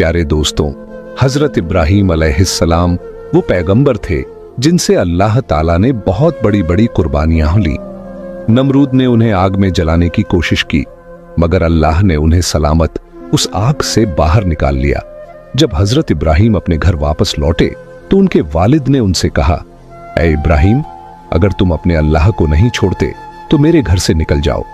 प्यारे दोस्तों, हजरत इब्राहीम अलैहिस्सलाम वो पैगंबर थे जिनसे अल्लाह ताला ने बहुत बड़ी बड़ी कुर्बानियां ली। नमरूद ने उन्हें आग में जलाने की कोशिश की, मगर अल्लाह ने उन्हें सलामत उस आग से बाहर निकाल लिया। जब हजरत इब्राहीम अपने घर वापस लौटे तो उनके वालिद ने उनसे कहा, ऐ इब्राहीम, अगर तुम अपने अल्लाह को नहीं छोड़ते तो मेरे घर से निकल जाओ।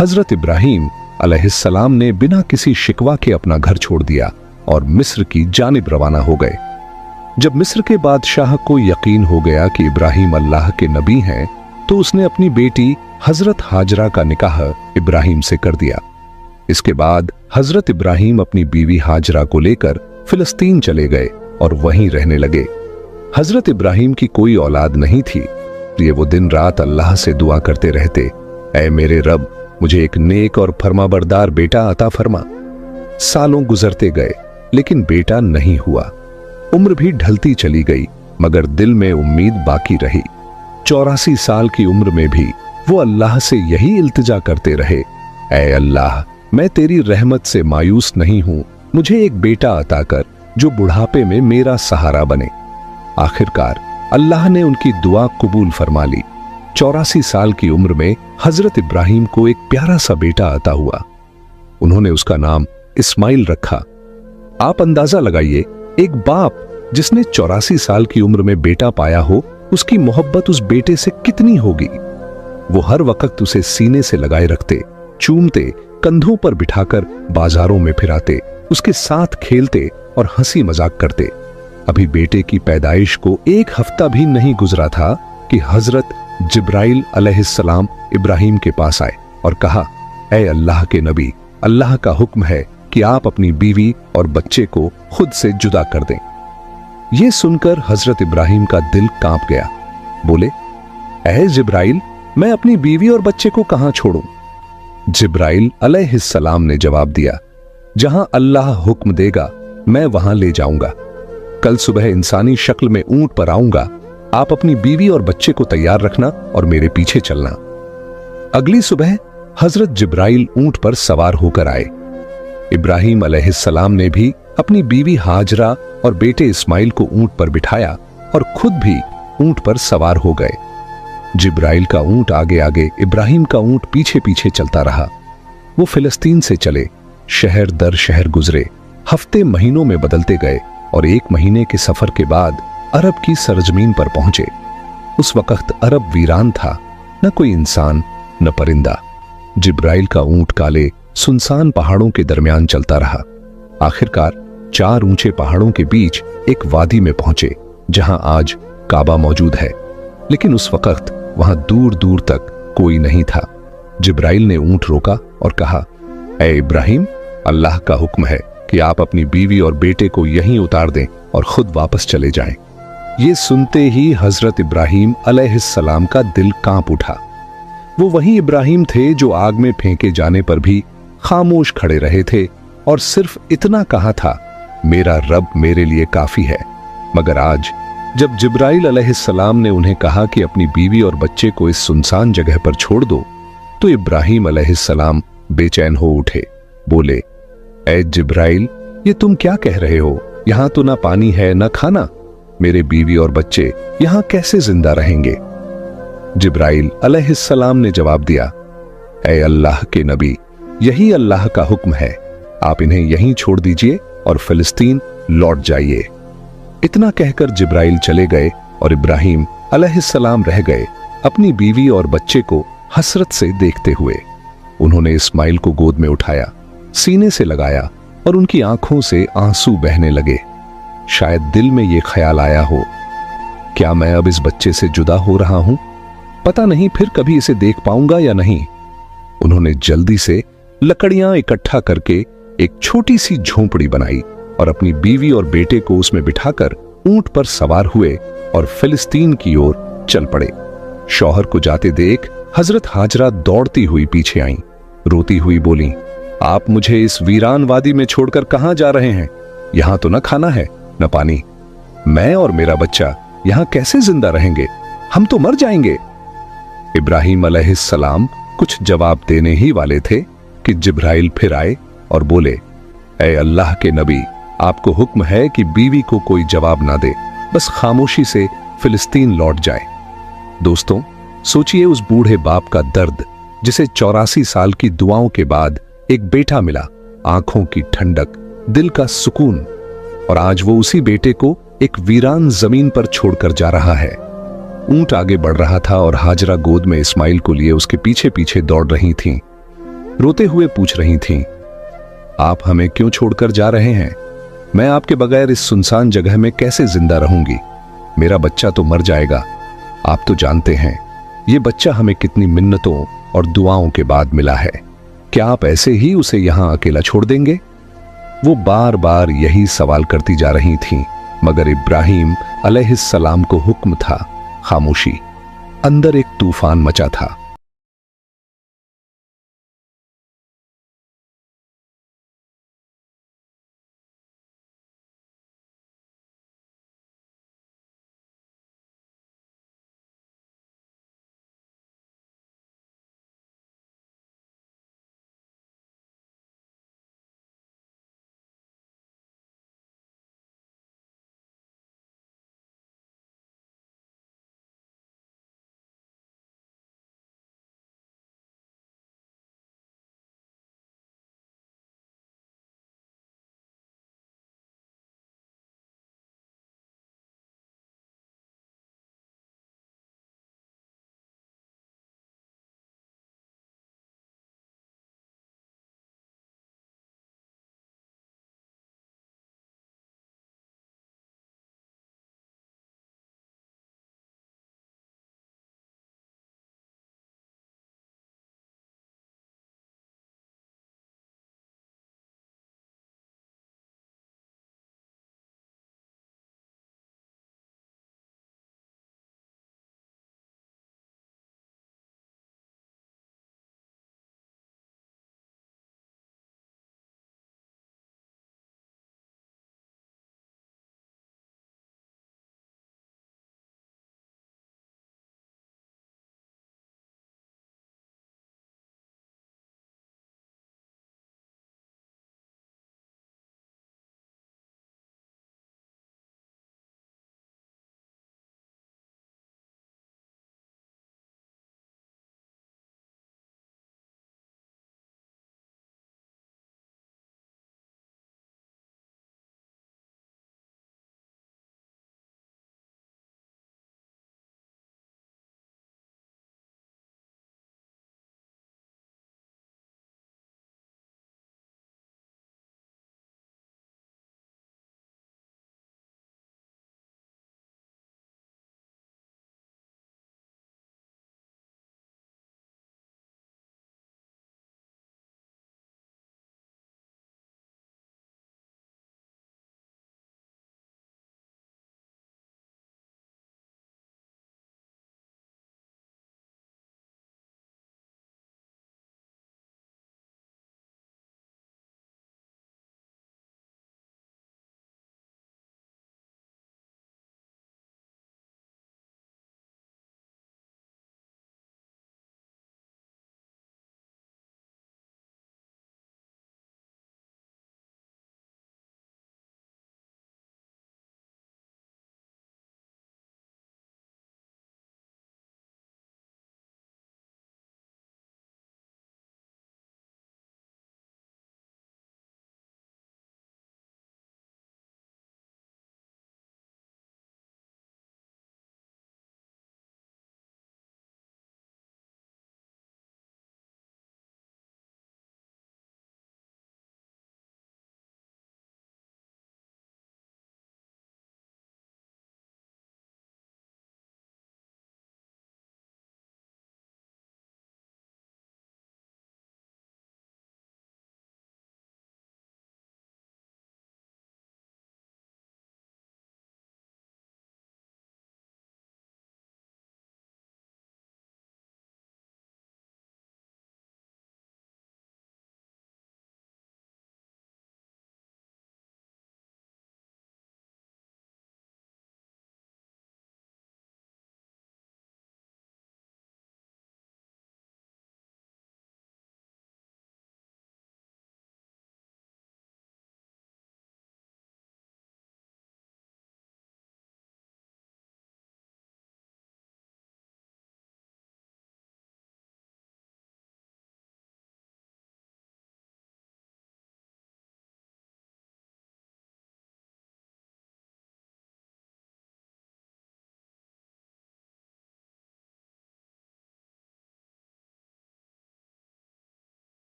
हजरत इब्राहीम अलैहिस्सलाम ने बिना किसी शिकवा के अपना घर छोड़ दिया और मिस्र की जानिब रवाना हो गए। जब मिस्र के बादशाह को यकीन हो गया कि इब्राहीम अल्लाह के नबी हैं, तो उसने अपनी बेटी हजरत हाजरा का निकाह इब्राहीम से कर दिया। इसके बाद हजरत इब्राहीम अपनी बीवी हाजरा को लेकर फिलिस्तीन चले गए और वहीं रहने लगे। हजरत इब्राहीम की कोई औलाद नहीं थी, इसलिए वो दिन रात अल्लाह से दुआ करते रहते, ऐ मेरे रब, मुझे एक नेक और फरमाबरदार बेटा अता फरमा। सालों गुजरते गए लेकिन बेटा नहीं हुआ। उम्र भी ढलती चली गई, मगर दिल में उम्मीद बाकी रही। 84 साल की उम्र में भी वो अल्लाह से यही इल्तिजा करते रहे, ऐ अल्लाह, मैं तेरी रहमत से मायूस नहीं हूं, मुझे एक बेटा अता कर जो बुढ़ापे में मेरा सहारा बने। आखिरकार अल्लाह ने उनकी दुआ कबूल फरमा ली। 84 साल की उम्र में हजरत इब्राहीम को एक प्यारा सा बेटा अता हुआ। उन्होंने उसका नाम इस्माइल रखा। आप अंदाजा लगाइए, एक बाप जिसने 84 साल की उम्र में बेटा पाया हो, उसकी मोहब्बत उस बेटे से कितनी होगी। वो हर वक्त उसे सीने से लगाए रखते, चूमते, कंधों पर बिठाकर बाजारों में फिराते, उसके साथ खेलते और हंसी मजाक करते। अभी बेटे की पैदाइश को 1 हफ्ता भी नहीं गुजरा था कि हजरत जिब्राइल अलैहिस्सलाम इब्राहीम के पास आए और कहा, ऐ अल्लाह के नबी, अल्लाह का हुक्म है कि आप अपनी बीवी और बच्चे को खुद से जुदा कर दें। यह सुनकर हजरत इब्राहीम का दिल कांप गया। बोले, ऐ जिब्राइल, मैं अपनी बीवी और बच्चे को कहां छोड़ूं? जिब्राइल अलैहिस्सलाम ने जवाब दिया, जहां अल्लाह हुक्म देगा मैं वहां ले जाऊंगा। कल सुबह इंसानी शक्ल में ऊंट पर आऊंगा, आप अपनी बीवी और बच्चे को तैयार रखना और मेरे पीछे चलना। अगली सुबह हजरत जिब्राइल ऊंट पर सवार होकर आए। इब्राहीम अलैहिस्सलाम ने भी अपनी बीवी हाजरा और बेटे इस्माइल को ऊंट पर बिठाया और खुद भी ऊंट पर सवार हो गए। जिब्राइल का ऊंट आगे आगे, इब्राहीम का ऊंट पीछे पीछे चलता रहा। वो फिलिस्तीन से चले, शहर दर शहर गुजरे, हफ्ते महीनों में बदलते गए और 1 महीने के सफर के बाद अरब की सरजमीन पर पहुंचे। उस वक्त अरब वीरान था, न कोई इंसान न परिंदा। जिब्राइल का ऊंट काले सुनसान पहाड़ों के दरमियान चलता रहा। आखिरकार 4 ऊंचे पहाड़ों के बीच एक वादी में पहुंचे, जहां आज काबा मौजूद है, लेकिन उस वक्त वहां दूर दूर तक कोई नहीं था। जिब्राइल ने ऊंट रोका और कहा, ऐ इब्राहीम, अल्लाह का हुक्म है कि आप अपनी बीवी और बेटे को यहीं उतार दें और खुद वापस चले जाएं। ये सुनते ही हजरत इब्राहीम अलैहिस्सलाम का दिल कांप उठा। वो वही इब्राहीम थे जो आग में फेंके जाने पर भी खामोश खड़े रहे थे और सिर्फ इतना कहा था, मेरा रब मेरे लिए काफी है। मगर आज जब जिब्राइल अलैहिस्सलाम ने उन्हें कहा कि अपनी बीवी और बच्चे को इस सुनसान जगह पर छोड़ दो, तो इब्राहीम अलैहिस्सलाम बेचैन हो उठे। बोले, ऐ जिब्राइल, ये तुम क्या कह रहे हो? यहां तो ना पानी है ना खाना, मेरे बीवी और बच्चे यहां कैसे जिंदा रहेंगे? जिब्राइल अलैहिस्सलाम ने जवाब दिया, ऐ अल्लाह के नबी, यही अल्लाह का हुक्म है, आप इन्हें यहीं छोड़ दीजिए और फिलिस्तीन लौट जाइए। इतना कहकर जिब्राइल चले गए और इब्राहीम अलैहिस्सलाम रह गए, अपनी बीवी और बच्चे को हसरत से देखते हुए। उन्होंने इस्माइल को गोद में उठाया, सीने से लगाया और उनकी आंखों से आंसू बहने लगे। शायद दिल में यह ख्याल आया हो, क्या मैं अब इस बच्चे से जुदा हो रहा हूं? पता नहीं फिर कभी इसे देख पाऊंगा या नहीं। उन्होंने जल्दी से लकड़ियां इकट्ठा करके एक छोटी सी झोंपड़ी बनाई और अपनी बीवी और बेटे को उसमें बिठाकर ऊंट पर सवार हुए और फिलिस्तीन की ओर चल पड़े। शौहर को जाते देख हजरत हाजरा दौड़ती हुई पीछे आईं, रोती हुई बोली, आप मुझे इस वीरान वादी में छोड़कर कहां जा रहे हैं? यहां तो न खाना है न पानी, मैं और मेरा बच्चा यहां कैसे जिंदा रहेंगे? हम तो मर जाएंगे। इब्राहीम अलैहिस्सलाम कुछ जवाब देने ही वाले थे कि जिब्राइल फिर आए और बोले, ऐ अल्लाह के नबी, आपको हुक्म है कि बीवी को कोई जवाब ना दे, बस खामोशी से फिलिस्तीन लौट जाए। दोस्तों, सोचिए उस बूढ़े बाप का दर्द जिसे 84 साल की दुआओं के बाद एक बेटा मिला, आंखों की ठंडक, दिल का सुकून, और आज वो उसी बेटे को एक वीरान जमीन पर छोड़कर जा रहा है। ऊंट आगे बढ़ रहा था और हाजरा गोद में इस्माइल को लिए उसके पीछे पीछे दौड़ रही थीं। रोते हुए पूछ रही थीं, आप हमें क्यों छोड़कर जा रहे हैं? मैं आपके बगैर इस सुनसान जगह में कैसे जिंदा रहूंगी? मेरा बच्चा तो मर जाएगा। आप तो जानते हैं ये बच्चा हमें कितनी मिन्नतों और दुआओं के बाद मिला है। क्या आप ऐसे ही उसे यहां अकेला छोड़ देंगे? वो बार बार यही सवाल करती जा रही थीं, मगर इब्राहिम अलैहिस्सलाम को हुक्म था खामोशी। अंदर एक तूफान मचा था।